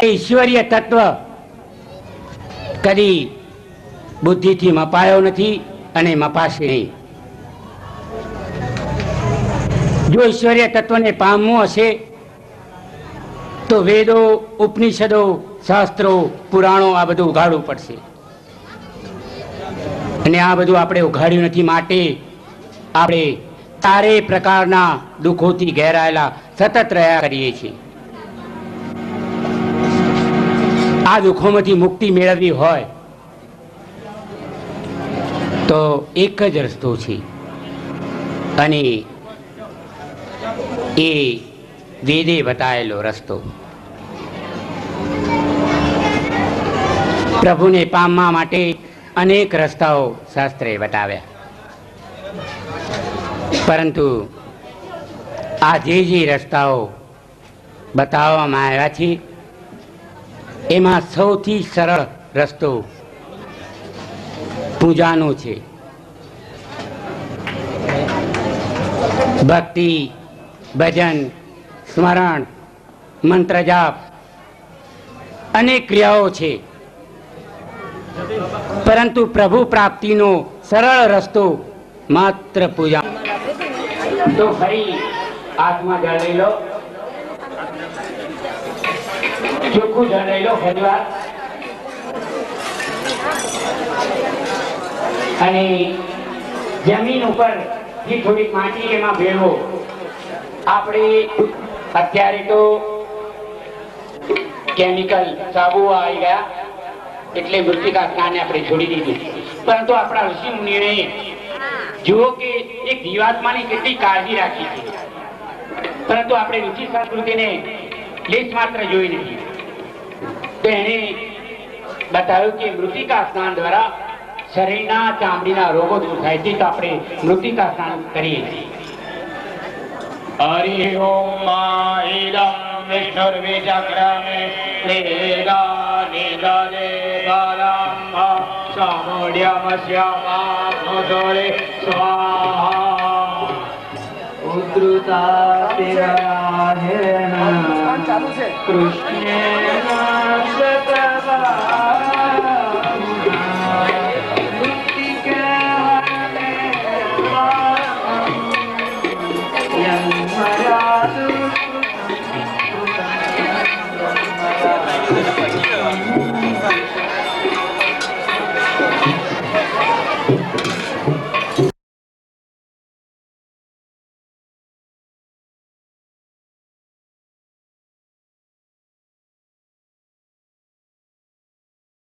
ઈશ્વરીય તત્વ કદી બુદ્ધિથી મપાયો નથી અને મપાશે નહીં. જો ઈશ્વરીય તત્વને પામવું હશે તો વેદો, ઉપનિષદો, શાસ્ત્રો, પુરાણો આ બધું ઉઘાડવું પડશે. અને આ બધું આપણે ઉઘાડ્યું નથી, માટે આપણે ચારે પ્રકારના દુઃખોથી ઘેરાયેલા સતત રહ્યા કરીએ છીએ. આ દુઃખોમાંથી મુક્તિ મેળવવી હોય તો એક જ રસ્તો છે, અને એ વેદે બતાવેલો રસ્તો. પ્રભુને પામવા માટે અનેક રસ્તાઓ શાસ્ત્રે બતાવ્યા, પરંતુ આ જે રસ્તાઓ બતાવવામાં આવ્યા છે એમાં સૌથી સરળ રસ્તો પૂજાનો છે. ભક્તિ, ભજન, સ્મરણ, મંત્ર જાપ અનેક ક્રિયાઓ છે, પરંતુ પ્રભુ પ્રાપ્તિનો સરળ રસ્તો માત્ર પૂજા. તો ફરી હાથમાં જળ લઈ લો, ચોખ્ખું જળ લઈ લો ફરીવાર, અને જમીન ઉપર જે થોડીક માટી એમાં ભેળવો. આપણે અત્યારે તો કેમિકલ સાબુ આવી ગયા એટલે મૃત્તિકા સ્નાન આપણે છોડી દીધું, પરંતુ આપણા ઋષિ મુનિઓએ જુઓ કે એક જીવાત્માની કેટલી કાળજી રાખી છે, પરંતુ આપણે રુચિ સંસ્કૃતિને લેશ માત્ર જોઈ નથી. તો એને બતાવ્યું કે મૃત્તિકા સ્નાન દ્વારા શરીરના ચામડીના રોગો દૂર થાય છે, તો આપણે મૃત્તિકા સ્નાન કરીએ છીએ. હરિ ઓમ ઇદં વિષ્ણુર્વિચક્રમે નિદાનિદરે બાલમ સામોડ્યમસ્યામાનોસોરે સ્વાહા ઉદ્રુતાતિરયાહેન કૃષ્ણેન શતવા